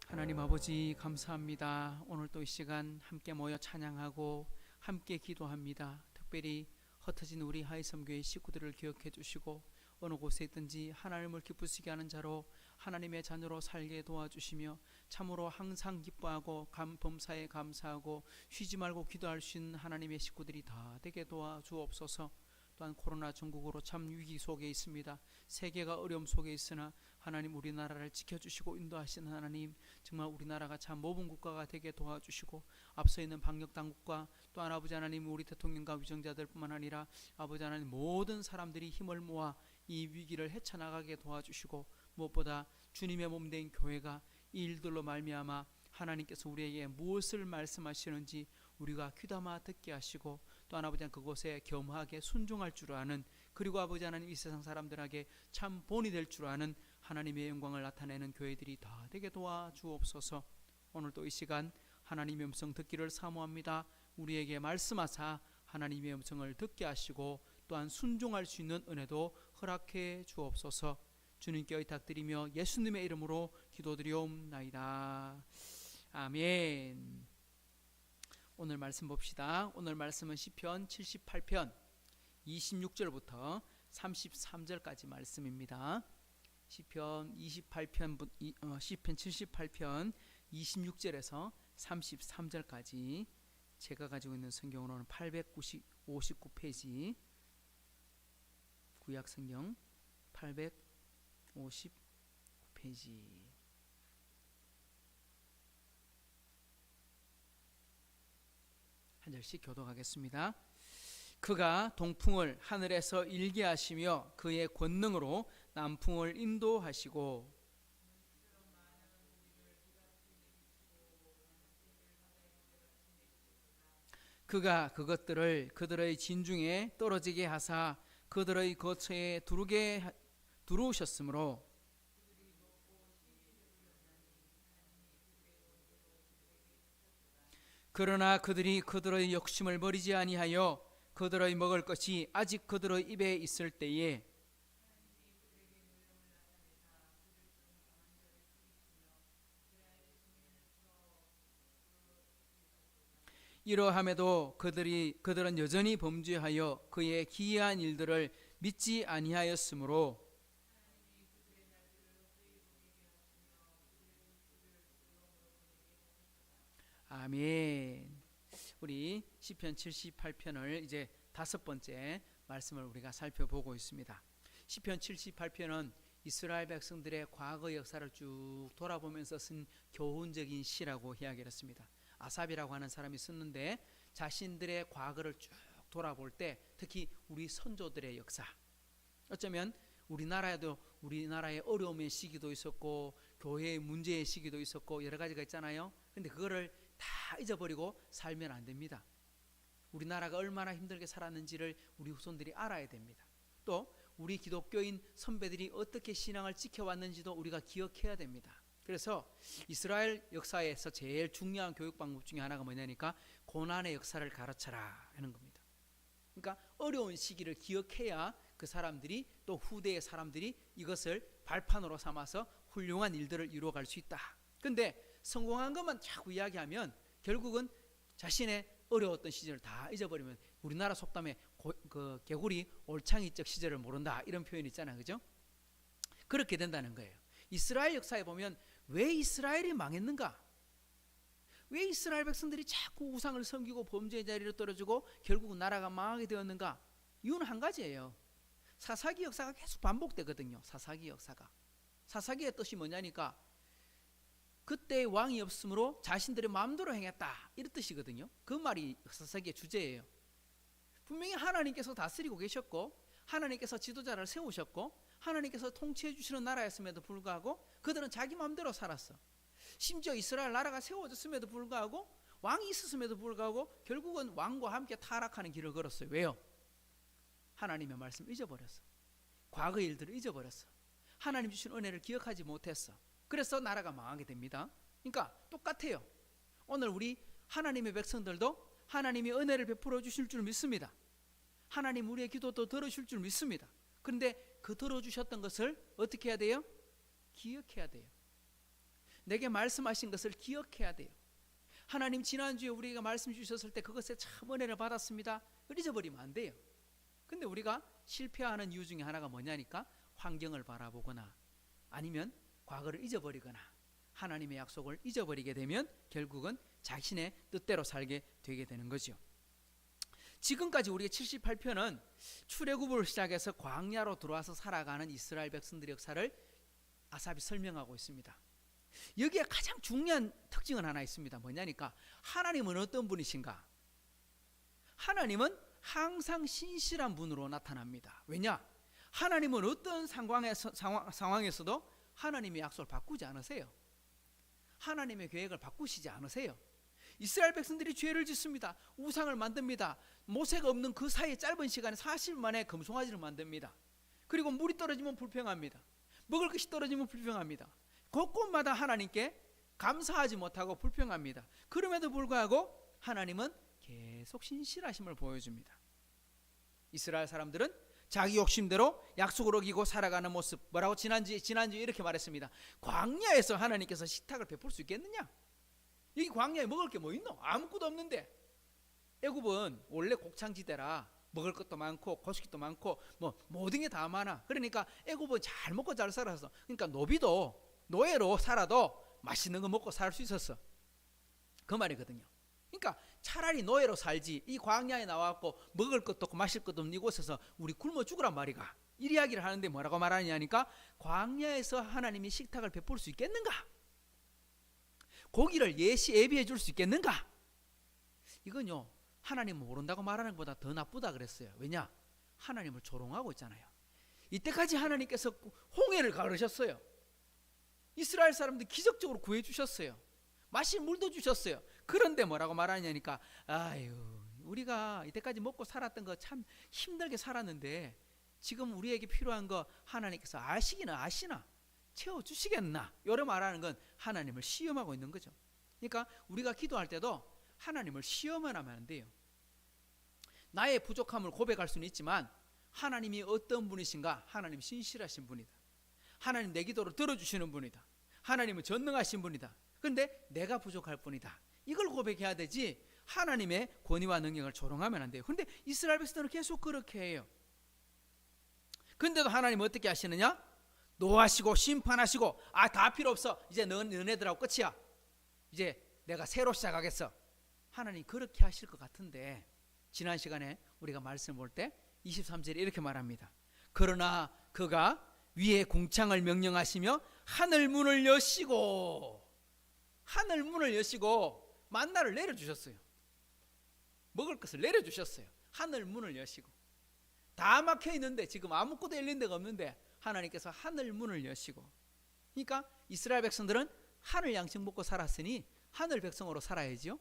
하나님 아버지 감사합니다. 오늘 또 이 시간 함께 모여 찬양하고 함께 기도합니다. 특별히 흩어진 우리 하이섬교회 식구들을 기억해 주시고 어느 곳에 있든지 하나님을 기쁘시게 하는 자로 하나님의 자녀로 살게 도와주시며 참으로 항상 기뻐하고 범사에 감사하고 쉬지 말고 기도할 수 있는 하나님의 식구들이 다 되게 도와주옵소서. 또한 코로나 전국으로 참 위기 속에 있습니다. 세계가 어려움 속에 있으나 하나님 우리나라를 지켜주시고 인도하시는 하나님, 정말 우리나라가 참 모범 국가가 되게 도와주시고 앞서 있는 방역 당국과 또한 아버지 하나님 우리 대통령과 위정자들뿐만 아니라 아버지 하나님 모든 사람들이 힘을 모아 이 위기를 헤쳐나가게 도와주시고 무엇보다 주님의 몸된 교회가 이 일들로 말미암아 하나님께서 우리에게 무엇을 말씀하시는지 우리가 귀담아 듣게 하시고 또한 아버지 하나님 그곳에 겸하게 순종할 줄 아는, 그리고 아버지 하나님 이 세상 사람들에게 참 본이 될 줄 아는 하나님의 영광을 나타내는 교회들이 다 되게 도와주옵소서. 오늘도 이 시간 하나님의 음성 듣기를 사모합니다. 우리에게 말씀하사 하나님의 음성을 듣게 하시고 또한 순종할 수 있는 은혜도 허락해 주옵소서. 주님께 의탁드리며 예수님의 이름으로 기도드리옵나이다. 아멘. 오늘 말씀 봅시다. 오늘 말씀은 시편 78편 26절부터 33절까지 말씀입니다. 시편 78편 26절에서 33절까지 제가 가지고 있는 성경으로는 859페이지 구약 성경 859페이지 한 절씩 교독하겠습니다. 그가 동풍을 하늘에서 일게 하시며 그의 권능으로 남풍을 인도하시고 그가 그것들을 그들의 진중에 떨어지게 하사 그들의 거처에 두르우셨으므로 그러나 그들이 그들의 욕심을 버리지 아니하여 그들의 먹을 것이 아직 그들의 입에 있을 때에 이러함에도 그들은 여전히 범죄하여 그의 기이한 일들을 믿지 아니하였으므로 아멘. 우리 시편 78편을 이제 다섯 번째 말씀을 우리가 살펴보고 있습니다. 시편 78편은 이스라엘 백성들의 과거 역사를 쭉 돌아보면서 쓴 교훈적인 시라고 이야기를 했습니다. 아삽이라고 하는 사람이 썼는데 자신들의 과거를 쭉 돌아볼 때 특히 우리 선조들의 역사, 어쩌면 우리나라에도 우리나라의 어려움의 시기도 있었고 교회의 문제의 시기도 있었고 여러 가지가 있잖아요. 근데 그거를 다 잊어버리고 살면 안 됩니다. 우리나라가 얼마나 힘들게 살았는지를 우리 후손들이 알아야 됩니다. 또 우리 기독교인 선배들이 어떻게 신앙을 지켜왔는지도 우리가 기억해야 됩니다. 그래서 이스라엘 역사에서 제일 중요한 교육 방법 중에 하나가 뭐냐니까 고난의 역사를 가르쳐라 하는 겁니다. 그러니까 어려운 시기를 기억해야 그 사람들이 또 후대의 사람들이 이것을 발판으로 삼아서 훌륭한 일들을 이루어갈 수 있다. 근데 성공한 것만 자꾸 이야기하면 결국은 자신의 어려웠던 시절을 다 잊어버리면 우리나라 속담에 그 개구리 올챙이적 시절을 모른다 이런 표현이 있잖아요. 그죠? 그렇게 된다는 거예요. 이스라엘 역사에 보면 왜 이스라엘이 망했는가? 왜 이스라엘 백성들이 자꾸 우상을 섬기고 범죄의 자리로 떨어지고 결국은 나라가 망하게 되었는가? 이유는 한 가지예요. 사사기 역사가 계속 반복되거든요. 사사기 역사가. 사사기의 뜻이 뭐냐니까 그때 왕이 없으므로 자신들의 마음대로 행했다 이런 뜻이거든요. 그 말이 사사기의 주제예요. 분명히 하나님께서 다스리고 계셨고 하나님께서 지도자를 세우셨고 하나님께서 통치해 주시는 나라였음에도 불구하고 그들은 자기 마음대로 살았어. 심지어 이스라엘 나라가 세워졌음에도 불구하고 왕이 있었음에도 불구하고 결국은 왕과 함께 타락하는 길을 걸었어요. 왜요? 하나님의 말씀 잊어버렸어. 과거 일들을 잊어버렸어. 하나님 주신 은혜를 기억하지 못했어. 그래서 나라가 망하게 됩니다. 그러니까 똑같아요. 오늘 우리 하나님의 백성들도 하나님이 은혜를 베풀어 주실 줄 믿습니다. 하나님 우리의 기도도 들어주실 줄 믿습니다. 그런데 그 들어주셨던 것을 어떻게 해야 돼요? 기억해야 돼요. 내게 말씀하신 것을 기억해야 돼요. 하나님 지난주에 우리가 말씀 주셨을 때 그것에 참 은혜를 받았습니다. 잊어버리면 안 돼요. 근데 우리가 실패하는 이유 중에 하나가 뭐냐니까 환경을 바라보거나 아니면 과거를 잊어버리거나 하나님의 약속을 잊어버리게 되면 결국은 자신의 뜻대로 살게 되게 되는 거죠. 지금까지 우리가 78편은 출애굽을 시작해서 광야로 들어와서 살아가는 이스라엘 백성들의 역사를 아삽이 설명하고 있습니다. 여기에 가장 중요한 특징은 하나 있습니다. 뭐냐니까 하나님은 어떤 분이신가? 하나님은 항상 신실한 분으로 나타납니다. 왜냐? 하나님은 어떤 상황에서도 하나님의 약속을 바꾸지 않으세요. 하나님의 계획을 바꾸시지 않으세요. 이스라엘 백성들이 죄를 짓습니다. 우상을 만듭니다. 모세가 없는 그 사이에 짧은 시간에 40일 만에 금송아지를 만듭니다. 그리고 물이 떨어지면 불평합니다. 먹을 것이 떨어지면 불평합니다. 곳곳마다 하나님께 감사하지 못하고 불평합니다. 그럼에도 불구하고 하나님은 계속 신실하심을 보여줍니다. 이스라엘 사람들은 자기 욕심대로 약속을 어기고 살아가는 모습, 뭐라고 지난주에 이렇게 말했습니다. 광야에서 하나님께서 식탁을 베풀 수 있겠느냐? 여기 광야에 먹을 게 뭐 있노? 아무것도 없는데. 애굽은 원래 곡창지대라 먹을 것도 많고 곡식도 많고 뭐 모든 게 다 많아. 그러니까 애굽은 잘 먹고 잘 살아서, 그러니까 노예로 살아도 맛있는 거 먹고 살 수 있었어. 그 말이거든요. 그러니까 차라리 노예로 살지, 이 광야에 나와갖고 먹을 것도 없고 마실 것도 없는 이곳에서 우리 굶어 죽으란 말이가. 이 이야기를 하는데 뭐라고 말하냐니까 광야에서 하나님이 식탁을 베풀 수 있겠는가? 고기를 예비해 줄 수 있겠는가? 이건요, 하나님은 모른다고 말하는 것보다 더 나쁘다 그랬어요. 왜냐? 하나님을 조롱하고 있잖아요. 이때까지 하나님께서 홍해를 가르셨어요. 이스라엘 사람들 기적적으로 구해주셨어요. 마실 물도 주셨어요. 그런데 뭐라고 말하냐니까, 아유, 우리가 이때까지 먹고 살았던 거 참 힘들게 살았는데 지금 우리에게 필요한 거 하나님께서 아시나 채워주시겠나? 이런 말하는 건 하나님을 시험하고 있는 거죠. 그러니까 우리가 기도할 때도 하나님을 시험을 하면 안 돼요. 나의 부족함을 고백할 수는 있지만 하나님이 어떤 분이신가? 하나님 신실하신 분이다. 하나님 내 기도를 들어주시는 분이다. 하나님은 전능하신 분이다. 그런데 내가 부족할 뿐이다. 이걸 고백해야 되지 하나님의 권위와 능력을 조롱하면 안 돼요. 그런데 이스라엘 백성들은 계속 그렇게 해요. 그런데도 하나님은 어떻게 하시느냐? 노하시고 심판하시고, 다 필요 없어. 이제 너네들하고 끝이야. 이제 내가 새로 시작하겠어. 하나님 그렇게 하실 것 같은데 지난 시간에 우리가 말씀 볼 때 23절에 이렇게 말합니다. 그러나 그가 위에 궁창을 명령하시며 하늘 문을 여시고 만나를 내려주셨어요. 먹을 것을 내려주셨어요. 하늘 문을 여시고. 다 막혀 있는데 지금 아무것도 열린 데가 없는데 하나님께서 하늘 문을 여시고. 그러니까 이스라엘 백성들은 하늘 양식 먹고 살았으니 하늘 백성으로 살아야지요.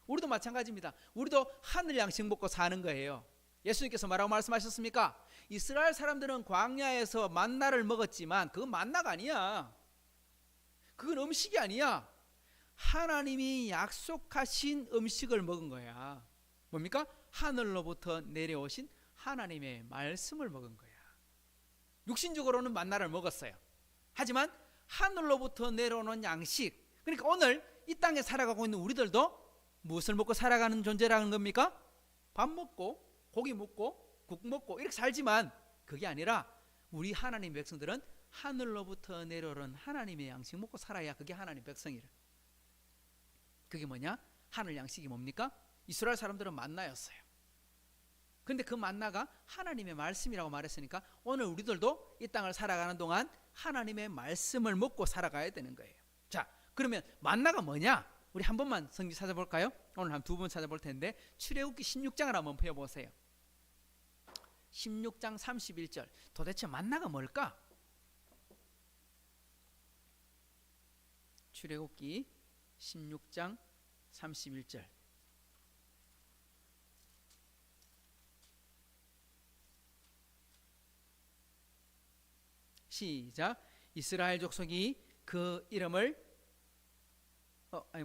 우리도 마찬가지입니다. 우리도 하늘 양식 먹고 사는 거예요. 예수님께서 뭐라고 말씀하셨습니까? 이스라엘 사람들은 광야에서 만나를 먹었지만 그건 만나가 아니야. 그건 음식이 아니야. 하나님이 약속하신 음식을 먹은 거야. 뭡니까? 하늘로부터 내려오신 하나님의 말씀을 먹은 거야. 육신적으로는 만나를 먹었어요. 하지만 하늘로부터 내려오는 양식, 그러니까 오늘 이 땅에 살아가고 있는 우리들도 무엇을 먹고 살아가는 존재라는 겁니까? 밥 먹고 고기 먹고 국 먹고 이렇게 살지만 그게 아니라 우리 하나님 백성들은 하늘로부터 내려오는 하나님의 양식 먹고 살아야 그게 하나님 백성이래. 그게 뭐냐? 하늘 양식이 뭡니까? 이스라엘 사람들은 만나였어요. 근데 그 만나가 하나님의 말씀이라고 말했으니까 오늘 우리들도 이 땅을 살아가는 동안 하나님의 말씀을 먹고 살아가야 되는 거예요. 자, 그러면 만나가 뭐냐? 우리 한 번만 성경 찾아볼까요? 오늘 한 두 번 찾아볼 텐데 출애굽기 16장을 한번 펴보세요. 16장 31절. 도대체 만나가 뭘까? 출애굽기 16장 31절. 시작. 이스라엘 족속이 그 이름을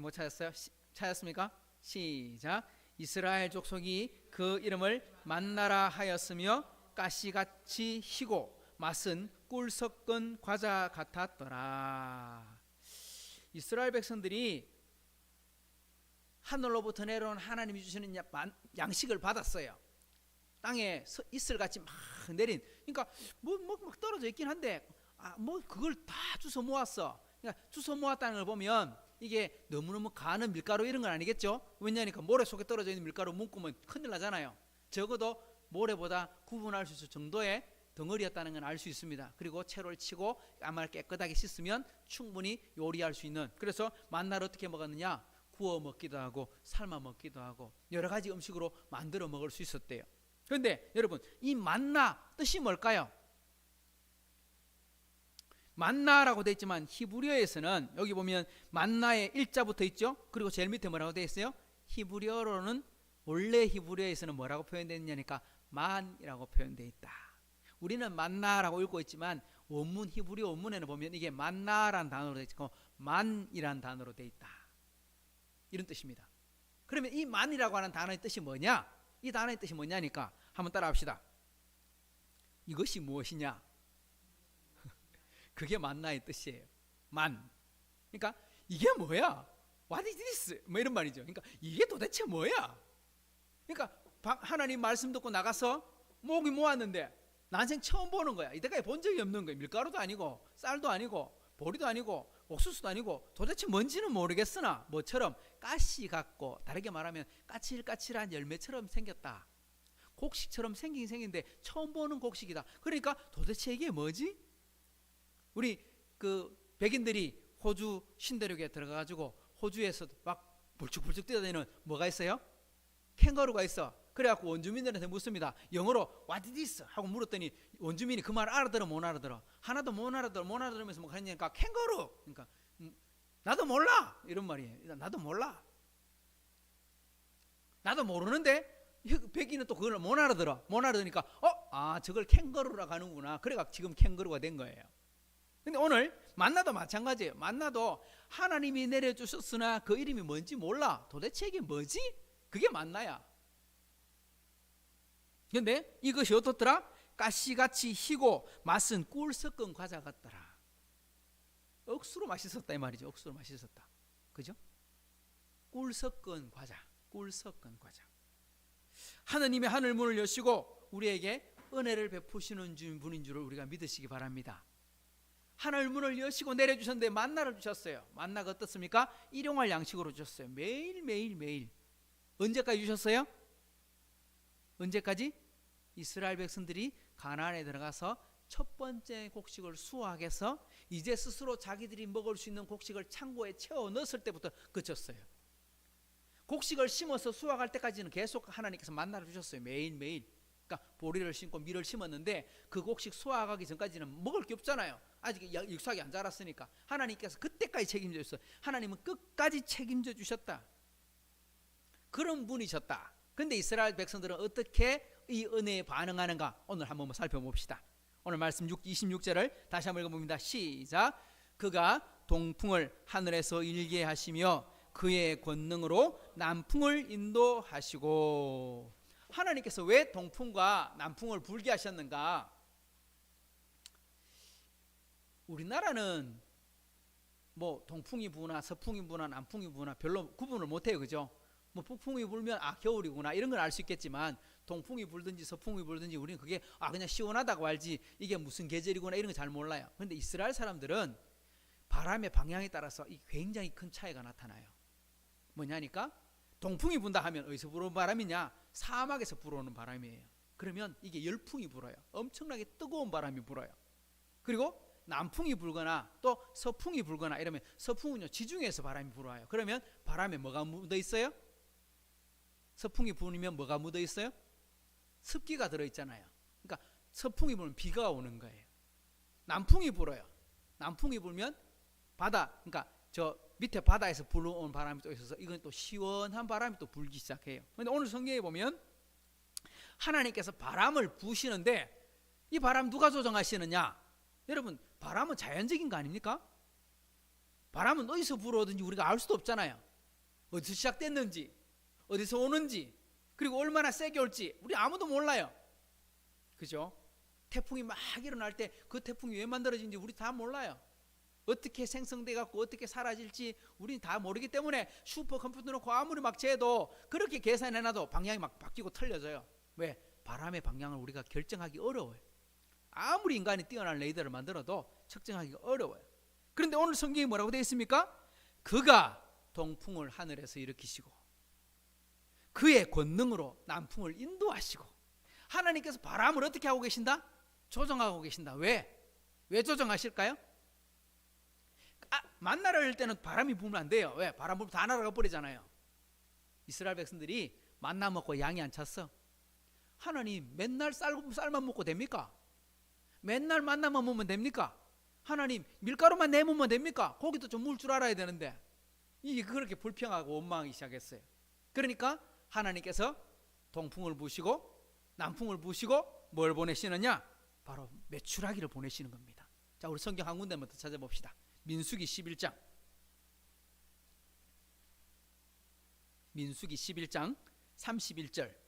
못 찾았어요? 찾았습니까? 시작. 이스라엘 족속이 그 이름을 만나라 하였으며 가시같이 희고 맛은 꿀 섞은 과자 같았더라. 이스라엘 백성들이 하늘로부터 내려온 하나님이 주시는 양식을 받았어요. 땅에 이슬같이 막 내린, 그러니까 막 떨어져 있긴 한데 그걸 다 주워 모았어. 그러니까 주워 모았다는 걸 보면 이게 너무너무 가는 밀가루 이런 건 아니겠죠. 왜냐하니까 모래 속에 떨어져 있는 밀가루 묶으면 큰일 나잖아요. 적어도 모래보다 구분할 수 있을 정도의 덩어리였다는 건 알 수 있습니다. 그리고 채를 치고 아마 깨끗하게 씻으면 충분히 요리할 수 있는, 그래서 만나를 어떻게 먹었느냐, 구워 먹기도 하고 삶아 먹기도 하고 여러 가지 음식으로 만들어 먹을 수 있었대요. 그런데 여러분, 이 만나 뜻이 뭘까요? 만나라고 되어 있지만 히브리어에서는 여기 보면 만나의 일자부터 있죠. 그리고 제일 밑에 뭐라고 되어 있어요? 히브리어로는, 원래 히브리어에서는 뭐라고 표현되느냐니까 만이라고 표현되어 있다. 우리는 만나라고 읽고 있지만 원문, 히브리어 원문에는 보면 이게 만나라는 단어로 되어 있고 만이라는 단어로 되어 있다, 이런 뜻입니다. 그러면 이 만이라고 하는 단어의 뜻이 뭐냐? 이 단어의 뜻이 뭐냐니까 한번 따라 합시다. 이것이 무엇이냐? 그게 만나의 뜻이에요. 만. 그러니까 이게 뭐야? What is this? 뭐 이런 말이죠. 그러니까 이게 도대체 뭐야? 그러니까 하나님 말씀 듣고 나가서 모으긴 모았는데 난생 처음 보는 거야. 이때까지 본 적이 없는 거야. 밀가루도 아니고 쌀도 아니고 보리도 아니고 옥수수도 아니고 도대체 뭔지는 모르겠으나 뭐처럼 가시 같고, 다르게 말하면 까칠까칠한 열매처럼 생겼다. 곡식처럼 생긴 생긴데 처음 보는 곡식이다. 그러니까 도대체 이게 뭐지? 우리 그 백인들이 호주 신대륙에 들어가가지고 호주에서 막 불쭉불쭉 뛰어다니는 뭐가 있어요? 캥거루가 있어. 그래갖고 원주민들한테 묻습니다. 영어로 What is this? 하고 물었더니 원주민이 그 말 알아들어 못 알아들어? 하나도 못 알아들으면서 뭐 하냐니까 캥거루. 그러니까 나도 몰라, 이런 말이에요. 나도 몰라. 나도 모르는데 백인은 또 그걸 못 알아들으니까 저걸 캥거루라고 하는구나. 그래가 지금 캥거루가 된 거예요. 근데 오늘 만나도 마찬가지예요. 만나도 하나님이 내려주셨으나 그 이름이 뭔지 몰라. 도대체 이게 뭐지? 그게 만나야. 근데 이것이 어떻더라? 가시같이 희고 맛은 꿀 섞은 과자 같더라. 억수로 맛있었다 이 말이죠. 억수로 맛있었다. 그죠? 꿀 섞은 과자. 하느님의 하늘 문을 여시고 우리에게 은혜를 베푸시는 분인 줄을 우리가 믿으시기 바랍니다. 하늘 문을 여시고 내려주셨는데 만나를 주셨어요. 만나가 어떻습니까? 일용할 양식으로 주셨어요. 매일. 언제까지 주셨어요? 언제까지? 이스라엘 백성들이 가나안에 들어가서 첫 번째 곡식을 수확해서 이제 스스로 자기들이 먹을 수 있는 곡식을 창고에 채워 넣었을 때부터 그쳤어요. 곡식을 심어서 수확할 때까지는 계속 하나님께서 만나를 주셨어요. 매일. 그러니까 보리를 심고 밀을 심었는데 그 곡식 수확하기 전까지는 먹을 게 없잖아요. 아직 육삭이 안 자랐으니까. 하나님께서 그때까지 책임져 주셨어요. 하나님은 끝까지 책임져 주셨다. 그런 분이셨다. 그런데 이스라엘 백성들은 어떻게 이 은혜에 반응하는가? 오늘 한번 살펴봅시다. 오늘 말씀 26절을 다시 한번 읽어봅니다. 시작. 그가 동풍을 하늘에서 일게 하시며 그의 권능으로 남풍을 인도하시고. 하나님께서 왜 동풍과 남풍을 불게 하셨는가? 우리나라는 뭐 동풍이 부나 서풍이 부나 남풍이 부나 별로 구분을 못해요. 그죠? 뭐 북풍이 불면 겨울이구나 이런 걸 알 수 있겠지만 동풍이 불든지 서풍이 불든지 우리는 그게 그냥 시원하다고 알지 이게 무슨 계절이구나 이런 거 잘 몰라요. 그런데 이스라엘 사람들은 바람의 방향에 따라서 굉장히 큰 차이가 나타나요. 뭐냐니까 동풍이 분다 하면 어디서 불어오는 바람이냐? 사막에서 불어오는 바람이에요. 그러면 이게 열풍이 불어요. 엄청나게 뜨거운 바람이 불어요. 그리고 남풍이 불거나 또 서풍이 불거나 이러면 서풍은요 지중해에서 바람이 불어와요. 그러면 바람에 뭐가 묻어 있어요? 서풍이 불면 뭐가 묻어 있어요? 습기가 들어있잖아요. 그러니까 서풍이 불면 비가 오는 거예요. 남풍이 불어요. 남풍이 불면 그러니까 저 밑에 바다에서 불어온 바람이 또 있어서 이건 또 시원한 바람이 또 불기 시작해요. 그런데 오늘 성경에 보면 하나님께서 바람을 부으시는데 이 바람 누가 조정하시느냐? 여러분, 바람은 자연적인 거 아닙니까? 바람은 어디서 불어오든지 우리가 알 수도 없잖아요. 어디서 시작됐는지, 어디서 오는지, 그리고 얼마나 세게 올지 우리 아무도 몰라요. 그죠? 태풍이 막 일어날 때 그 태풍이 왜 만들어진지 우리 다 몰라요. 어떻게 생성돼 갖고 어떻게 사라질지 우리는 다 모르기 때문에 슈퍼컴퓨터 놓고 아무리 막 재도 그렇게 계산해놔도 방향이 막 바뀌고 틀려져요. 왜? 바람의 방향을 우리가 결정하기 어려워요. 아무리 인간이 뛰어난 레이더를 만들어도 측정하기가 어려워요. 그런데 오늘 성경이 뭐라고 되어 있습니까? 그가 동풍을 하늘에서 일으키시고 그의 권능으로 남풍을 인도하시고, 하나님께서 바람을 어떻게 하고 계신다? 조정하고 계신다. 왜? 왜 조정하실까요? 만나러 올 때는 바람이 불면 안 돼요. 왜? 바람 불면 다 날아가 버리잖아요. 이스라엘 백성들이 만나 먹고 양이 안 찼어. 하나님 맨날 쌀만 먹고 됩니까? 맨날 만나만 먹으면 됩니까? 하나님 밀가루만 내먹으면 됩니까? 고기도 좀 물 줄 알아야 되는데. 이게 그렇게 불평하고 원망하기 시작했어요. 그러니까 하나님께서 동풍을 부시고 남풍을 부시고 뭘 보내시느냐? 바로 메추라기를 보내시는 겁니다. 자, 우리 성경 한 군데만 더 찾아봅시다. 민수기 11장. 민수기 11장 31절.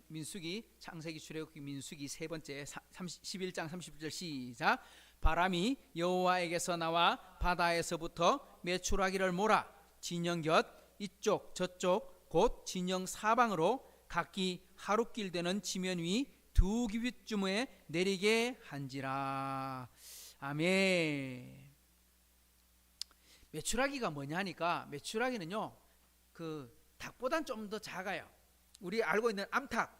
민수기, 창세기, 출애굽기, 민수기 세 번째 11장 30절 시작. 바람이 여호와에게서 나와 바다에서부터 메추라기를 몰아 진영 곁 이쪽 저쪽 곧 진영 사방으로 각기 하루길 되는 지면 위 두 규빗쯤에 내리게 한지라. 아멘. 메추라기가 뭐냐니까, 메추라기는요 그 닭보단 좀 더 작아요. 우리 알고 있는 암탉,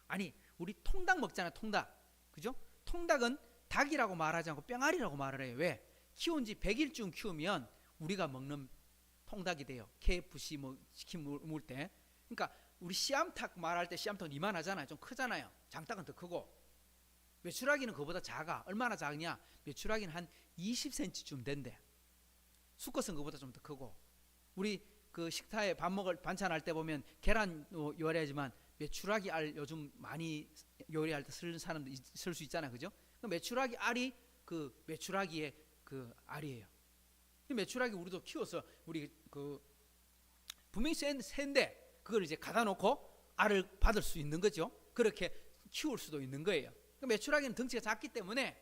아니 우리 통닭 먹잖아요. 통닭, 그죠? 통닭은 닭이라고 말하지 않고 뿅아리라고 말을 해요. 왜? 키운 지 100일쯤 키우면 우리가 먹는 통닭이 돼요. KFC 뭐 치킨 먹을 때. 그러니까 우리 씨암탉 말할 때 씨암탉은 이만하잖아요. 좀 크잖아요. 장닭은 더 크고. 메추라기는 그보다 작아. 얼마나 작냐? 메추라기는 한 20cm쯤 된대. 수컷은 그보다 좀 더 크고. 우리 그 식탁에 밥 먹을 반찬할 때 보면 계란 요리하지만 메추라기 알 요즘 많이 요리할 때 쓰는 사람도 있을 수 있잖아요, 그죠? 그 메추라기 알이 그 메추라기의 그 알이에요. 메추라기 우리도 키워서 우리 그 분명히 센데 그걸 이제 갖다 놓고 알을 받을 수 있는 거죠. 그렇게 키울 수도 있는 거예요. 메추라기는 덩치가 작기 때문에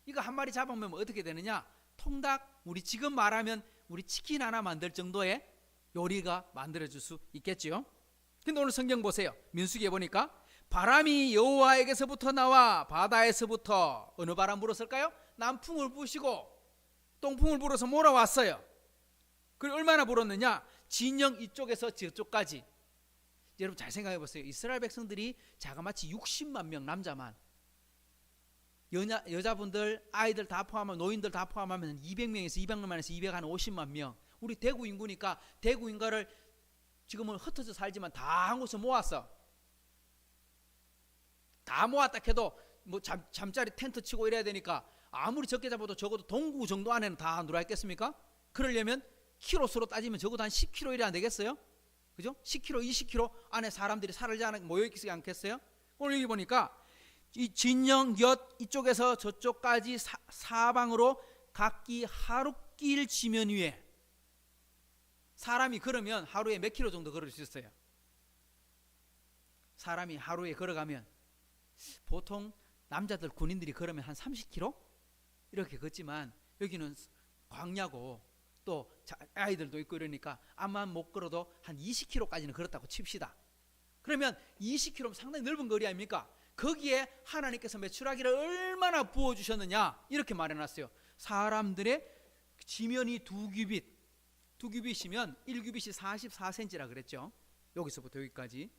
이거 한 마리 잡으면 어떻게 되느냐? 통닭, 우리 지금 말하면 우리 치킨 하나 만들 정도의 요리가 만들어질 수 있겠죠. 근데 오늘 성경 보세요. 민수기에 보니까 바람이 여호와에게서부터 나와 바다에서부터 어느 바람 불었을까요? 남풍을 부시고 동풍을 불어서 몰아왔어요. 그리고 얼마나 불었느냐? 진영 이쪽에서 저쪽까지. 여러분 잘 생각해 보세요. 이스라엘 백성들이 자그마치 60만 명 남자만, 여자분들 아이들 다 포함하면 노인들 다 포함하면 200명에서 200만에서 250만 명. 우리 대구 인구니까 대구 인가를 지금은 흩어져 살지만 다 한 곳에 모았어. 다 모았다 해도 뭐 잠자리 텐트 치고 이래야 되니까 아무리 적게 잡아도 적어도 동구 정도 안에는 다 누라 있겠습니까? 그러려면 키로수로 따지면 적어도 한 10km 이래 안 되겠어요? 그죠? 10km, 20km 안에 사람들이 살지 않고 모여있지 않겠어요? 오늘 여기 보니까 이 진영 곁 이쪽에서 저쪽까지 사방으로 각기 하루길 지면 위에 사람이 걸으면 하루에 몇 킬로 정도 걸을 수 있어요? 사람이 하루에 걸어가면 보통 남자들 군인들이 걸으면 한 30km? 이렇게 걷지만 여기는 광야고 또 아이들도 있고 이러니까 암만 못 걸어도 한 20km까지는 걸었다고 칩시다. 그러면 20km면 상당히 넓은 거리 아닙니까? 거기에 하나님께서 메추라기를 얼마나 부어주셨느냐 이렇게 말해놨어요. 사람들의 지면이 두 규빗이면 1규빗이 44cm라 그랬죠. 여기서부터 여기까지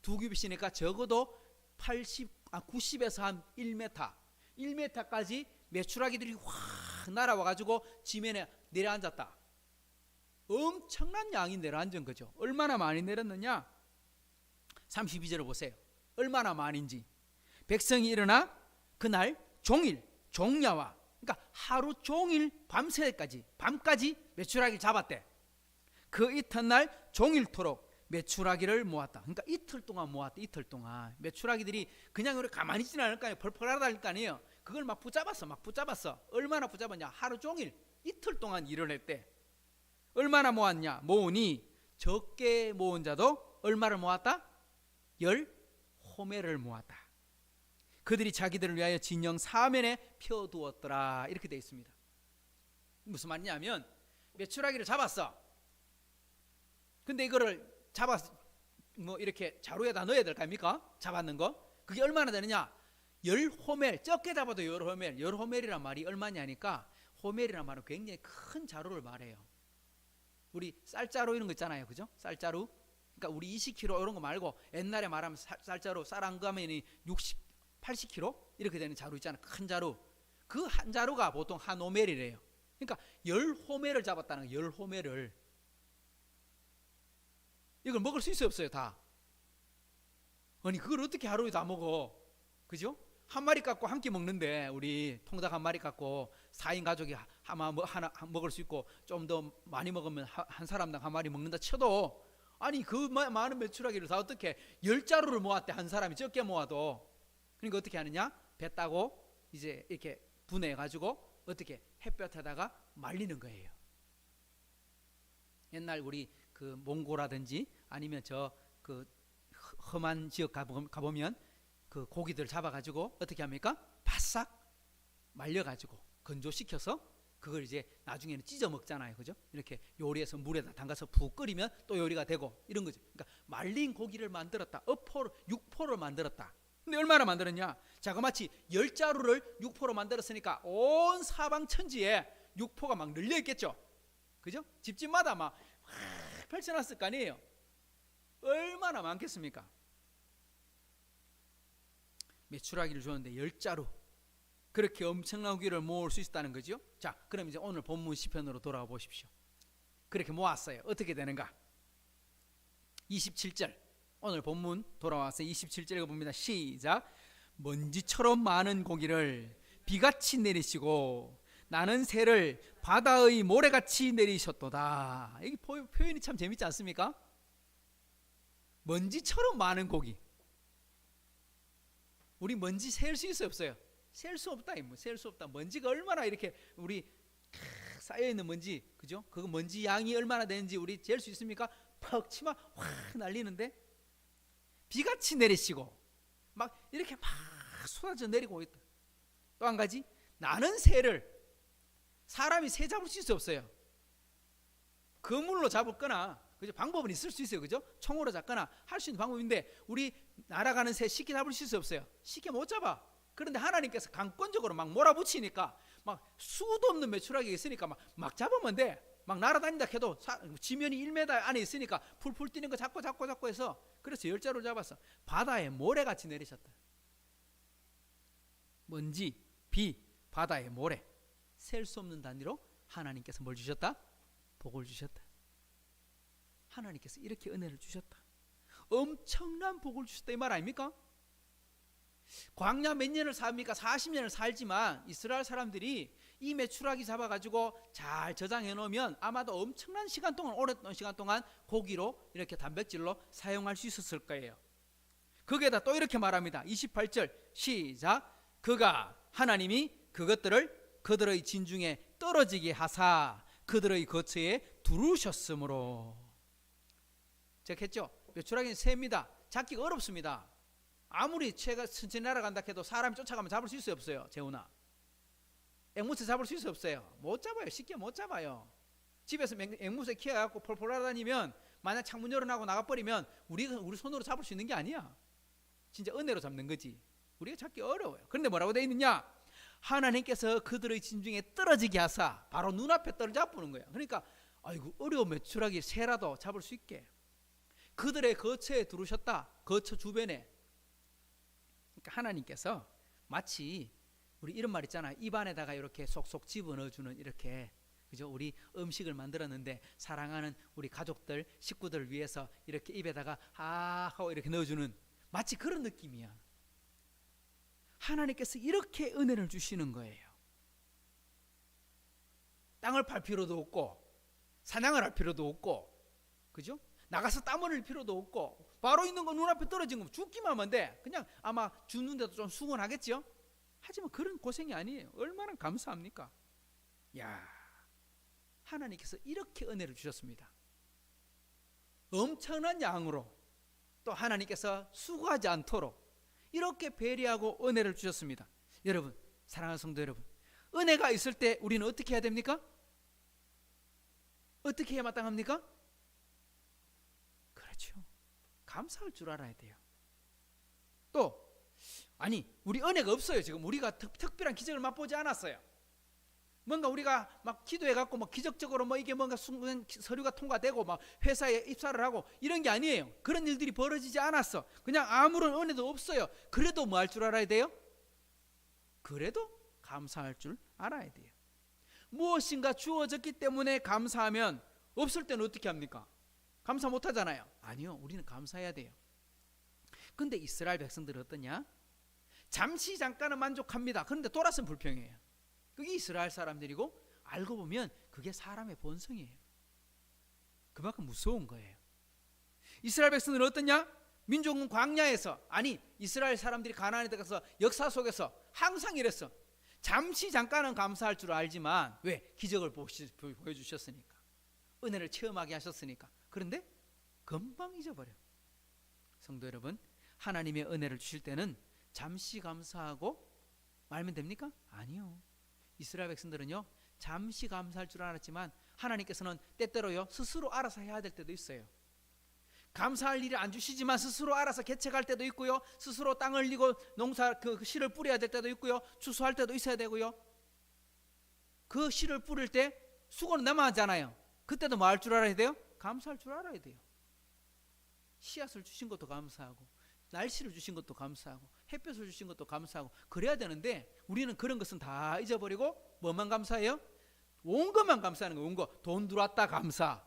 두 규빗이니까 적어도 90에서 한 1m까지 메추라기들이 확 날아와가지고 지면에 내려앉았다. 엄청난 양이 내려앉은 거죠. 얼마나 많이 내렸느냐? 32절을 보세요. 얼마나 많은지. 백성이 일어나 그날 종일 종야와, 그러니까 하루 종일 밤까지 메추라기를 잡았대. 그 이튿날 종일토록 메추라기를 모았다. 그러니까 이틀 동안 모았대. 이틀 동안 메추라기들이 그냥 우리 가만히 있지는 않을 거 아니에요. 펄펄 하다닐 거 아니에요. 그걸 막 붙잡았어. 얼마나 붙잡았냐? 하루 종일 이틀 동안 일을 했대. 얼마나 모았냐? 모으니 적게 모은 자도 얼마를 모았다? 열 호멜을 모았다. 그들이 자기들을 위하여 진영 사면에 펴두었더라. 이렇게 되어 있습니다. 무슨 말이냐면 메추라기를 잡았어. 근데 이거를 잡았 뭐 이렇게 자루에다 넣어야 될 거 아닙니까? 잡았는 거. 그게 얼마나 되느냐? 열 호멜, 적게 잡아도 열 호멜. 열 호멜이란 말이 얼마냐니까, 호멜이란 말은 굉장히 큰 자루를 말해요. 우리 쌀자루 이런 거 있잖아요, 그죠? 쌀자루. 그러니까 우리 20kg 이런 거 말고 옛날에 말하면 쌀자루 쌀 한 가면이 60, 80kg 이렇게 되는 자루 있잖아요. 큰 자루. 그 한 자루가 보통 한 호멜이래요. 그러니까 열 호멜을 잡았다는 거예요. 열 호멜을. 이걸 먹을 수 있어요, 없어요? 다. 아니 그걸 어떻게 하루에 다 먹어? 그죠? 한 마리 갖고 한 끼 먹는데, 우리 통닭 한 마리 갖고 4인 가족이 하나 먹을 수 있고, 좀 더 많이 먹으면 한 사람당 한 마리 먹는다 쳐도, 아니 그 많은 메추라기를 다 어떻게 10자루를 모았대. 한 사람이 적게 모아도. 그러니까 어떻게 하느냐? 배 따고 이제 이렇게 분해해 가지고 어떻게 햇볕에다가 말리는 거예요. 옛날 우리 그 몽고라든지 아니면 저 그 험한 지역 가보면 그 고기들 잡아가지고 어떻게 합니까? 바싹 말려가지고 건조시켜서 그걸 이제 나중에는 찢어 먹잖아요, 그죠? 이렇게 요리해서 물에다 담가서 푹 끓이면 또 요리가 되고 이런 거죠. 그러니까 말린 고기를 만들었다, 육포를 만들었다. 근데 얼마나 만들었냐? 자그마치 10자루를 육포로 만들었으니까 온 사방 천지에 육포가 막 널려 있겠죠, 그죠? 집집마다 막 펼쳐놨을 거 아니에요. 얼마나 많겠습니까? 메추라기를 주었는데 10자루, 그렇게 엄청난 고기를 모을 수 있다는 거죠. 자, 그럼 이제 오늘 본문 시편으로 돌아와 보십시오. 그렇게 모았어요. 어떻게 되는가? 27절, 오늘 본문 돌아와서 27절 봅니다. 시작. 먼지처럼 많은 고기를 비같이 내리시고 나는 새를 바다의 모래같이 내리셨도다. 이 표현이 참 재밌지 않습니까? 먼지처럼 많은 고기. 우리 먼지 셀 수 있어요, 없어요? 셀 수 없다. 셀 수 없다. 먼지가 얼마나 이렇게 우리 쌓여 있는 먼지, 그죠? 그 먼지 양이 얼마나 되는지 우리 잴 수 있습니까? 퍽 치면 확 날리는데, 비같이 내리시고 막 이렇게 막 쏟아져 내리고 있다. 또 한 가지, 나는 새를, 사람이 새 잡을 수 있어요, 없어요? 그물로 잡거나, 그죠? 방법은 있을 수 있어요, 그죠? 총으로 잡거나 할 수 있는 방법인데, 우리 날아가는 새 쉽게 잡을 수 있어요, 없어요? 쉽게 못 잡아. 그런데 하나님께서 강권적으로 막 몰아붙이니까, 막 수도 없는 메추라기가 있으니까 막 잡으면 돼. 막 날아다닌다 해도 지면이 1m 안에 있으니까 풀풀 뛰는 거 잡고 해서, 그래서 10자루를 잡았어. 바다에 모래같이 내리셨다. 먼지, 비, 바다의 모래, 셀 수 없는 단위로 하나님께서 뭘 주셨다? 복을 주셨다. 하나님께서 이렇게 은혜를 주셨다. 엄청난 복을 주셨다, 이 말 아닙니까? 광야 몇 년을 삽니까? 40년을 살지만 이스라엘 사람들이 이 메추라기 잡아가지고 잘 저장해 놓으면 아마도 엄청난 시간 동안, 오랫동안 시간 동안 고기로 이렇게 단백질로 사용할 수 있었을 거예요. 거기에다 또 이렇게 말합니다. 28절 시작. 그가, 하나님이 그것들을 그들의 진중에 떨어지게 하사 그들의 거처에 두르셨으므로. 제가 했죠? 메추라기는 새입니다. 잡기가 어렵습니다. 아무리 새가 천천히 날아간다 해도 사람이 쫓아가면 잡을 수 있어요, 없어요? 재훈아, 앵무새 잡을 수 있어요, 없어요? 못 잡아요. 쉽게 못 잡아요. 집에서 앵무새 키워갖고 폴폴 날아다니면, 만약 창문 열어놔고 나가버리면 우리 손으로 잡을 수 있는 게 아니야. 진짜 은혜로 잡는 거지. 우리가 잡기 어려워요. 그런데 뭐라고 되어 있느냐? 하나님께서 그들의 진중에 떨어지게 하사, 바로 눈앞에 떨어잡는 거야. 그러니까 아이고, 어려운 메추라기 새라도 잡을 수 있게 그들의 거처에 두르셨다. 거처 주변에. 그러니까 하나님께서 마치 우리 이런 말 있잖아요. 입안에다가 이렇게 속속 집어넣어주는, 이렇게, 그죠? 우리 음식을 만들었는데 사랑하는 우리 가족들, 식구들을 위해서 이렇게 입에다가 하고 이렇게 넣어주는, 마치 그런 느낌이야. 하나님께서 이렇게 은혜를 주시는 거예요. 땅을 팔 필요도 없고 사냥을 할 필요도 없고, 그죠? 나가서 땀 흘릴 필요도 없고, 바로 있는 거 눈앞에 떨어진 거 죽기만 하면 돼. 그냥 아마 죽는데도 좀 수곤하겠죠? 하지만 그런 고생이 아니에요. 얼마나 감사합니까? 야, 하나님께서 이렇게 은혜를 주셨습니다. 엄청난 양으로, 또 하나님께서 수고하지 않도록 이렇게 배려하고 은혜를 주셨습니다. 여러분, 사랑하는 성도 여러분, 은혜가 있을 때 우리는 어떻게 해야 됩니까? 어떻게 해야 마땅합니까? 그렇죠. 감사할 줄 알아야 돼요. 또 아니, 우리 은혜가 없어요. 지금 우리가 특별한 기적을 맛보지 않았어요. 뭔가 우리가 막 기도해갖고 막 기적적으로 뭐 이게 뭔가 순간 서류가 통과되고 막 회사에 입사를 하고 이런 게 아니에요. 그런 일들이 벌어지지 않았어. 그냥 아무런 은혜도 없어요. 그래도 뭐 할 줄 알아야 돼요? 그래도 감사할 줄 알아야 돼요. 무엇인가 주어졌기 때문에 감사하면 없을 때는 어떻게 합니까? 감사 못 하잖아요. 아니요, 우리는 감사해야 돼요. 근데 이스라엘 백성들은 어떠냐? 잠시 잠깐은 만족합니다. 그런데 돌아서면 불평해요. 그게 이스라엘 사람들이고 알고 보면 그게 사람의 본성이에요. 그만큼 무서운 거예요. 이스라엘 백성들은 어떠냐? 민족은 광야에서, 아니 이스라엘 사람들이 가나안에 들어가서 역사 속에서 항상 이랬어. 잠시 잠깐은 감사할 줄 알지만 왜? 기적을 보여주셨으니까, 은혜를 체험하게 하셨으니까. 그런데 금방 잊어버려. 성도 여러분, 하나님의 은혜를 주실 때는 잠시 감사하고 말면 됩니까? 아니요. 이스라엘 백성들은요, 잠시 감사할 줄 알았지만 하나님께서는 때때로요 스스로 알아서 해야 될 때도 있어요. 감사할 일을 안 주시지만 스스로 알아서 개척할 때도 있고요, 스스로 땅을 흘리고 농사 그 씨를 뿌려야 될 때도 있고요, 추수할 때도 있어야 되고요. 그 씨를 뿌릴 때 수고는 남아하잖아요. 그때도 뭐 할 줄 알아야 돼요? 감사할 줄 알아야 돼요. 씨앗을 주신 것도 감사하고, 날씨를 주신 것도 감사하고, 햇볕을 주신 것도 감사하고, 그래야 되는데 우리는 그런 것은 다 잊어버리고 뭐만 감사해요? 온 것만 감사하는 거예요. 온 거. 돈 들어왔다 감사,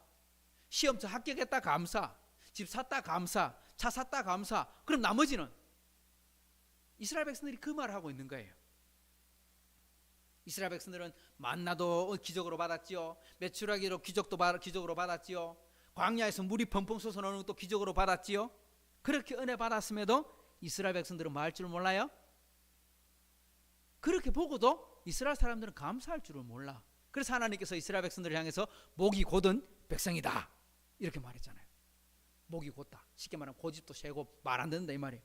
시험쳐 합격했다 감사, 집 샀다 감사, 차 샀다 감사. 그럼 나머지는 이스라엘 백성들이 그 말을 하고 있는 거예요. 이스라엘 백성들은 만나도 기적으로 받았지요, 메추라기로 기적으로 받았지요, 광야에서 물이 펑펑 솟아나오는 것도 기적으로 받았지요. 그렇게 은혜 받았음에도 이스라엘 백성들은 뭐 할 줄 몰라요? 그렇게 보고도 이스라엘 사람들은 감사할 줄을 몰라. 그래서 하나님께서 이스라엘 백성들을 향해서 목이 곧은 백성이다 이렇게 말했잖아요. 목이 곧다. 쉽게 말하면 고집도 세고 말 안 듣는다 이 말이에요.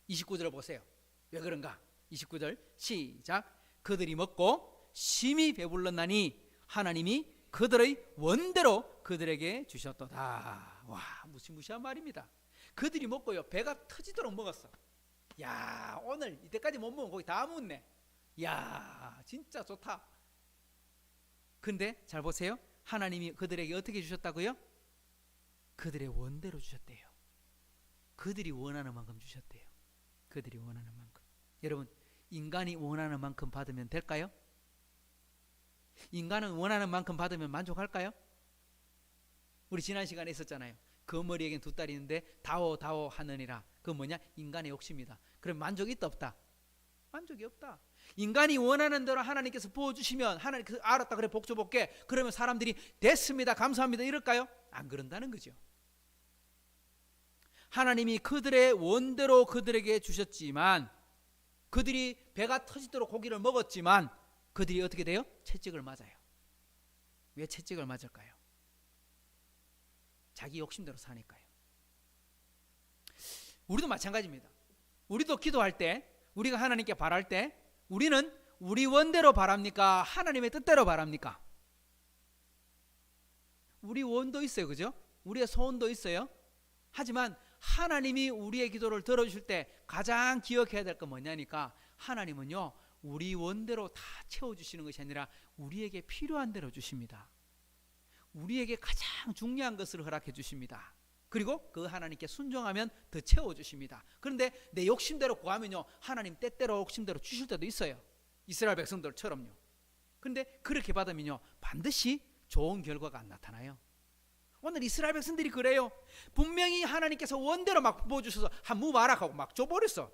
29절을 보세요. 왜 그런가? 29절 시작. 그들이 먹고 심히 배불렀나니 하나님이 그들의 원대로 그들에게 주셨도다. 와, 무시무시한 말입니다. 그들이 먹고요, 배가 터지도록 먹었어. 야, 오늘 이때까지 못 먹은 고기 다 묻네. 야, 진짜 좋다. 근데 잘 보세요. 하나님이 그들에게 어떻게 주셨다고요? 그들의 원대로 주셨대요. 그들이 원하는 만큼 주셨대요. 그들이 원하는 만큼. 여러분, 인간이 원하는 만큼 받으면 될까요? 인간은 원하는 만큼 받으면 만족할까요? 우리 지난 시간에 있었잖아요. 그 머리에겐 두 딸이 있는데 다오 하느니라. 그건 뭐냐? 인간의 욕심이다. 그럼 만족이 있다 없다? 만족이 없다. 인간이 원하는 대로 하나님께서 부어주시면, 하나님께서 알았다 그래 복 줘볼게, 그러면 사람들이 됐습니다 감사합니다 이럴까요? 안 그런다는 거죠. 하나님이 그들의 원대로 그들에게 주셨지만, 그들이 배가 터지도록 고기를 먹었지만 그들이 어떻게 돼요? 채찍을 맞아요. 왜 채찍을 맞을까요? 자기 욕심대로 사니까요. 우리도 마찬가지입니다. 우리도 기도할 때, 우리가 하나님께 바랄 때 우리는 우리 원대로 바랍니까? 하나님의 뜻대로 바랍니까? 우리 원도 있어요, 그죠? 우리의 소원도 있어요. 하지만 하나님이 우리의 기도를 들어주실 때 가장 기억해야 될 건 뭐냐니까, 하나님은요 우리 원대로 다 채워주시는 것이 아니라 우리에게 필요한 대로 주십니다. 우리에게 가장 중요한 것을 허락해 주십니다. 그리고 그 하나님께 순종하면 더 채워주십니다. 그런데 내 욕심대로 구하면요, 하나님 때때로 욕심대로 주실 때도 있어요. 이스라엘 백성들처럼요. 그런데 그렇게 받으면요 반드시 좋은 결과가 안 나타나요. 오늘 이스라엘 백성들이 그래요. 분명히 하나님께서 원대로 막 부어주셔서 한 무바락하고 막 줘버렸어.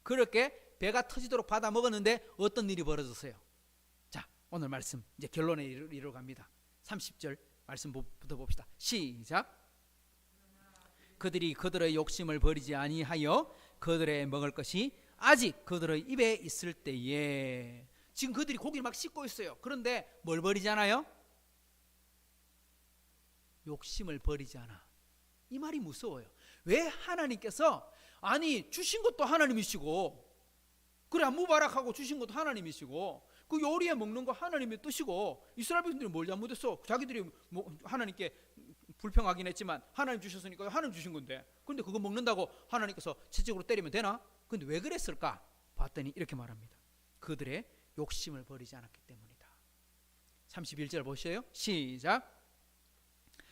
그렇게 배가 터지도록 받아 먹었는데 어떤 일이 벌어졌어요? 자, 오늘 말씀 이제 결론에 이르러 갑니다. 30절 말씀부터 봅시다. 시작. 그들이 그들의 욕심을 버리지 아니하여 그들의 먹을 것이 아직 그들의 입에 있을 때에, 지금 그들이 고기를 막 씹고 있어요. 그런데 뭘 버리지 않아요? 욕심을 버리지 않아. 이 말이 무서워요. 왜 하나님께서 아니 주신 것도 하나님이시고 그래 무바락하고 주신 것도 하나님이시고 그 요리에 먹는 거 하나님의 뜻이고 이스라엘 백성들이 뭘 잘못했어? 자기들이 뭐 하나님께 불평하긴 했지만 하나님 주셨으니까 하나님 주신 건데 근데 그거 먹는다고 하나님께서 채찍으로 때리면 되나? 근데 왜 그랬을까? 봤더니 이렇게 말합니다. 그들의 욕심을 버리지 않았기 때문이다. 31절 보셔요. 시작.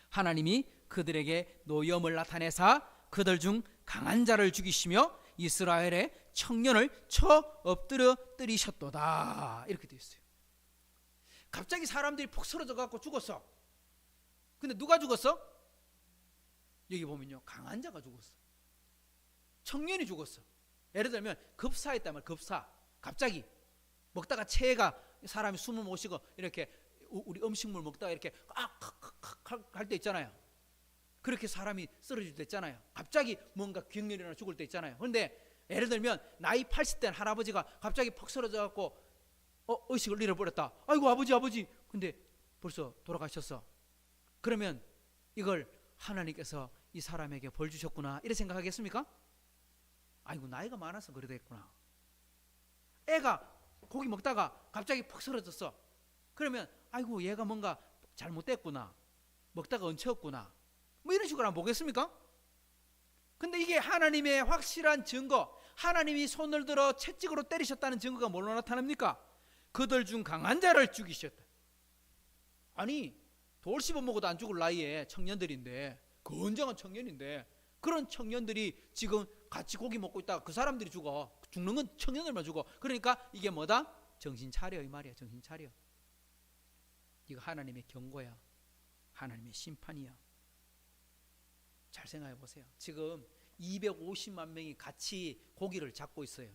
하나님이 그들에게 노염을 나타내사 그들 중 강한 자를 죽이시며 이스라엘의 청년을 쳐 엎드려 때리셨도다. 이렇게 되어 있어요. 갑자기 사람들이 폭 쓰러져 갖고 죽었어. 근데 누가 죽었어? 여기 보면요, 강한 자가 죽었어. 청년이 죽었어. 예를 들면 급사했단 말이야. 급사. 갑자기 먹다가 체가 사람이 숨을 못 쉬고 이렇게 우리 음식물 먹다가 이렇게 할 때 있잖아요. 그렇게 사람이 쓰러질 때 있잖아요. 갑자기 뭔가 격렬이나 죽을 때 있잖아요. 그런데 예를 들면 나이 80대 할아버지가 갑자기 퍽 쓰러져 갖고 의식을 잃어버렸다. 아이고 아버지. 근데 벌써 돌아가셨어. 그러면 이걸 하나님께서 이 사람에게 벌 주셨구나 이렇게 생각하겠습니까? 아이고 나이가 많아서 그래 됐구나. 애가 고기 먹다가 갑자기 퍽 쓰러졌어. 그러면 아이고 얘가 뭔가 잘못됐구나. 먹다가 얹혔구나. 뭐 이런 식으로 한번 보겠습니까? 근데 이게 하나님의 확실한 증거, 하나님이 손을 들어 채찍으로 때리셨다는 증거가 뭘로 나타납니까? 그들 중 강한 자를 죽이셨다. 아니 돌 씹어 먹어도 안 죽을 나이에 청년들인데, 건장한 청년인데 그런 청년들이 지금 같이 고기 먹고 있다가 그 사람들이 죽어. 죽는 건 청년들만 죽어. 그러니까 이게 뭐다? 정신 차려 이 말이야. 정신 차려. 이거 하나님의 경고야. 하나님의 심판이야. 잘 생각해 보세요. 지금 250만 명이 같이 고기를 잡고 있어요.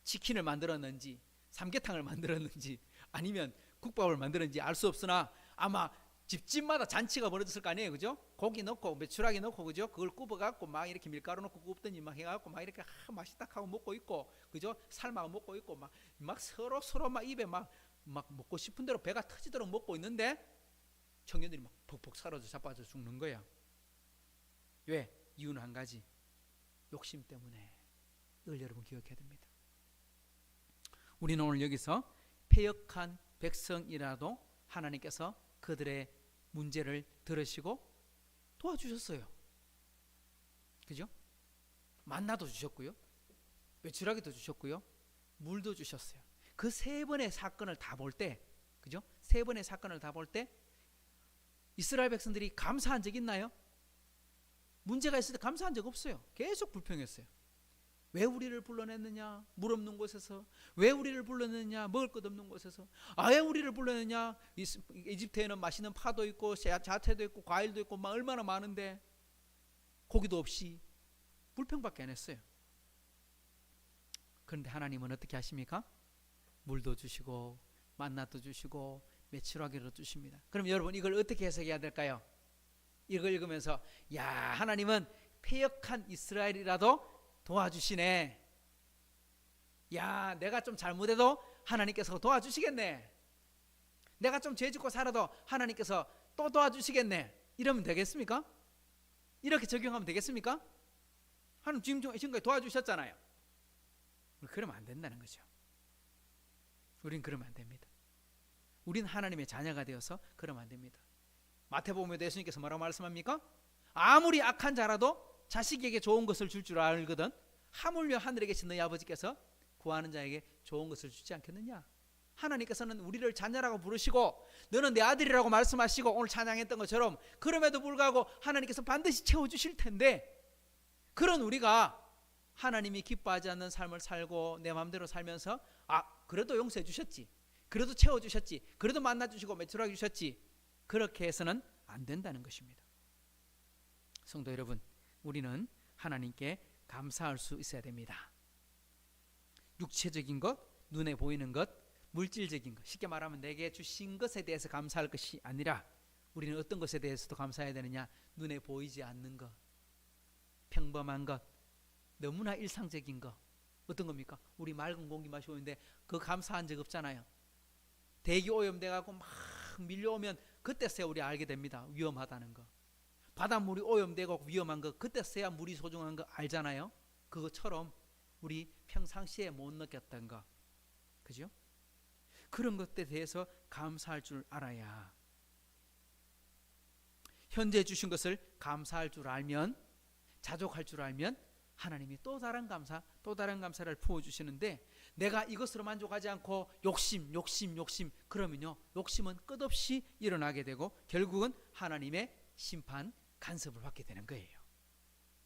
치킨을 만들었는지 삼계탕을 만들었는지 아니면 국밥을 만들었는지 알 수 없으나 아마 집집마다 잔치가 벌어졌을 거 아니에요. 그죠? 고기 넣고 메추라기 넣고 그죠? 그걸 굽어갖고 막 이렇게 밀가루 넣고 굽더니 막 해갖고 막 이렇게 맛있다 하고 먹고 있고 그죠? 삶아서 먹고 있고 막 서로 막 입에 막 먹고 싶은 대로 배가 터지도록 먹고 있는데 청년들이 막 퍽퍽 사라져 자빠져 죽는 거야. 왜? 이유는 한 가지. 욕심 때문에. 이걸 여러분 기억해야 됩니다. 우리는 오늘 여기서 패역한 백성이라도 하나님께서 그들의 문제를 들으시고 도와주셨어요. 그죠? 만나도 주셨고요. 메추라기도 주셨고요. 물도 주셨어요. 그 세 번의 사건을 다 볼 때, 그죠? 세 번의 사건을 다 볼 때 이스라엘 백성들이 감사한 적 있나요? 문제가 있을 때 감사한 적 없어요. 계속 불평했어요. 왜 우리를 불러냈느냐? 물 없는 곳에서. 왜 우리를 불러냈느냐? 먹을 것 없는 곳에서. 왜 우리를 불러냈느냐? 이집트에는 맛있는 파도 있고 자태도 있고 과일도 있고 막 얼마나 많은데 고기도 없이 불평밖에 안 했어요. 그런데 하나님은 어떻게 하십니까? 물도 주시고 만나도 주시고 메추라기도 주십니다. 그럼 여러분 이걸 어떻게 해석해야 될까요? 이걸 읽으면서 야 하나님은 패역한 이스라엘이라도 도와주시네. 야 내가 좀 잘못해도 하나님께서 도와주시겠네. 내가 좀 죄짓고 살아도 하나님께서 또 도와주시겠네. 이러면 되겠습니까? 이렇게 적용하면 되겠습니까? 하나님 지금까지 도와주셨잖아요. 그러면 안 된다는 거죠. 우린 그러면 안 됩니다. 우린 하나님의 자녀가 되어서 그러면 안 됩니다. 마태복음에 예수님께서 뭐라고 말씀합니까? 아무리 악한 자라도 자식에게 좋은 것을 줄 줄 알거든 하물며 하늘에 계신 너희 아버지께서 구하는 자에게 좋은 것을 주지 않겠느냐. 하나님께서는 우리를 자녀라고 부르시고 너는 내 아들이라고 말씀하시고 오늘 찬양했던 것처럼 그럼에도 불구하고 하나님께서 반드시 채워주실 텐데 그런 우리가 하나님이 기뻐하지 않는 삶을 살고 내 마음대로 살면서 그래도 용서해 주셨지, 그래도 채워주셨지, 그래도 만나주시고 메추라기 주셨지, 그렇게 해서는 안 된다는 것입니다. 성도 여러분, 우리는 하나님께 감사할 수 있어야 됩니다. 육체적인 것, 눈에 보이는 것, 물질적인 것, 쉽게 말하면 내게 주신 것에 대해서 감사할 것이 아니라 우리는 어떤 것에 대해서도 감사해야 되느냐? 눈에 보이지 않는 것, 평범한 것, 너무나 일상적인 것. 어떤 겁니까? 우리 맑은 공기 마시고 있는데 그거 감사한 적 없잖아요. 대기 오염돼 갖고 막 밀려오면 그때서야 우리 알게 됩니다. 위험하다는 거. 바닷물이 오염되고 위험한 거 그때서야 물이 소중한 거 알잖아요. 그것처럼 우리 평상시에 못 느꼈던 거, 그죠? 그런 것들에 대해서 감사할 줄 알아야, 현재 주신 것을 감사할 줄 알면, 자족할 줄 알면 하나님이 또 다른 감사를 부어주시는데, 내가 이것으로 만족하지 않고 욕심 그러면요, 욕심은 끝없이 일어나게 되고 결국은 하나님의 심판, 간섭을 받게 되는 거예요.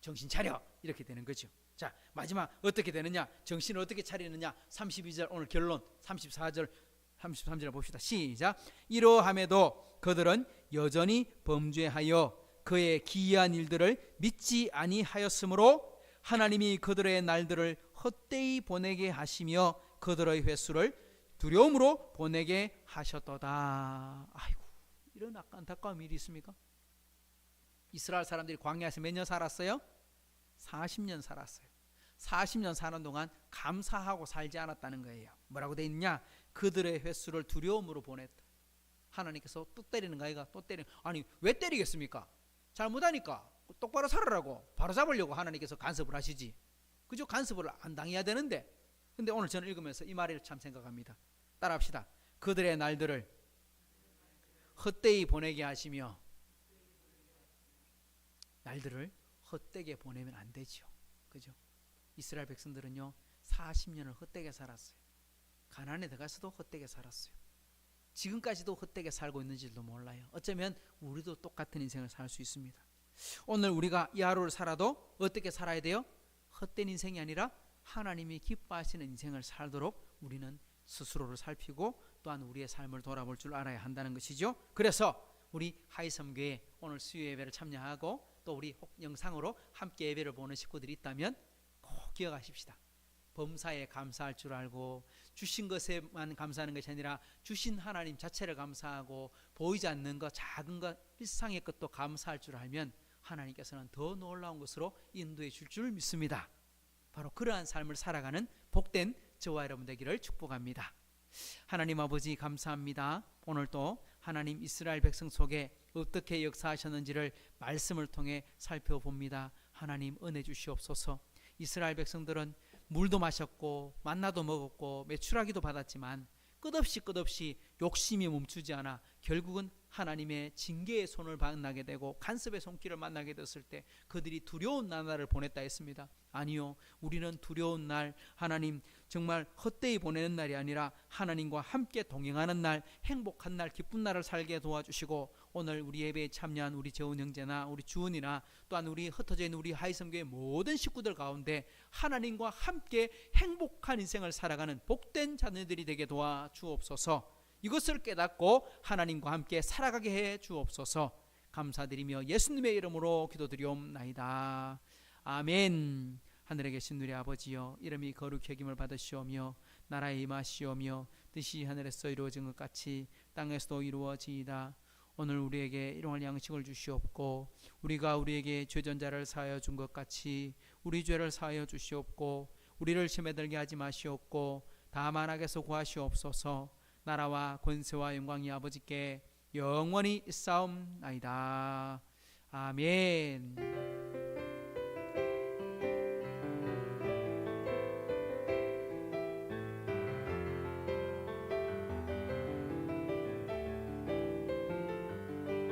정신 차려, 이렇게 되는 거죠. 자, 마지막 어떻게 되느냐, 정신을 어떻게 차리느냐. 32절 오늘 결론, 34절 33절 봅시다. 시작. 이러함에도 그들은 여전히 범죄하여 그의 기이한 일들을 믿지 아니하였으므로 하나님이 그들의 날들을 헛되이 보내게 하시며 그들의 횟수를 두려움으로 보내게 하셨도다. 아이고, 이런 안타까운 일이 있습니까? 이스라엘 사람들이 광야에서 몇 년 살았어요? 40년 살았어요. 40년 사는 동안 감사하고 살지 않았다는 거예요. 뭐라고 돼 있냐? 그들의 횟수를 두려움으로 보냈다. 하나님께서 또 때리는 거 아이가? 또 때리는. 아니, 왜 때리겠습니까? 잘못하니까 똑바로 살아라고, 바로 잡으려고 하나님께서 간섭을 하시지. 그죠? 간섭을 안 당해야 되는데. 근데 오늘 저는 읽으면서 이 말을 참 생각합니다. 따라합시다. 그들의 날들을 헛되이 보내게 하시며. 날들을 헛되게 보내면 안 되죠. 그죠? 이스라엘 백성들은요 40년을 헛되게 살았어요. 가나안에 들어가서도 헛되게 살았어요. 지금까지도 헛되게 살고 있는지도 몰라요. 어쩌면 우리도 똑같은 인생을 살 수 있습니다. 오늘 우리가 이 하루를 살아도 어떻게 살아야 돼요? 헛된 인생이 아니라 하나님이 기뻐하시는 인생을 살도록 우리는 스스로를 살피고 또한 우리의 삶을 돌아볼 줄 알아야 한다는 것이죠. 그래서 우리 하이섬교회 오늘 수요 예배를 참여하고 또 우리 영상으로 함께 예배를 보는 식구들이 있다면 꼭 기억하십시다. 범사에 감사할 줄 알고 주신 것에만 감사하는 것이 아니라 주신 하나님 자체를 감사하고 보이지 않는 것, 작은 것, 일상의 것도 감사할 줄 알면 하나님께서는 더 놀라운 것으로 인도해 줄 줄 믿습니다. 바로 그러한 삶을 살아가는 복된 저와 여러분 되기를 축복합니다. 하나님 아버지 감사합니다. 오늘 또 하나님 이스라엘 백성 속에 어떻게 역사하셨는지를 말씀을 통해 살펴봅니다. 하나님 은혜 주시옵소서. 이스라엘 백성들은 물도 마셨고 만나도 먹었고 메추라기도 받았지만 끝없이 욕심이 멈추지 않아 결국은 하나님의 징계의 손을 만나게 되고 간섭의 손길을 만나게 됐을 때 그들이 두려운 나날을 보냈다 했습니다. 아니요, 우리는 두려운 날, 하나님 정말 헛되이 보내는 날이 아니라 하나님과 함께 동행하는 날, 행복한 날, 기쁜 날을 살게 도와주시고 오늘 우리 예배에 참여한 우리 재훈 형제나 우리 주은이나 또한 우리 흩어져 있는 우리 하이섬교회 모든 식구들 가운데 하나님과 함께 행복한 인생을 살아가는 복된 자녀들이 되게 도와주옵소서. 이것을 깨닫고 하나님과 함께 살아가게 해 주옵소서. 감사드리며 예수님의 이름으로 기도드리옵나이다. 아멘. 하늘에 계신 우리 아버지여, 이름이 거룩히 여김을 받으시오며 나라에 임하시오며 뜻이 하늘에서 이루어진 것 같이 땅에서도 이루어지이다. 오늘 우리에게 일용할 양식을 주시옵고 우리가 우리에게 죄전자를 사하여 준 것 같이 우리 죄를 사하여 주시옵고 우리를 시험에 들게 하지 마시옵고 다만 악에서 구하시옵소서. 나라와 권세와 영광이 아버지께 영원히 있사옵나이다. 아멘.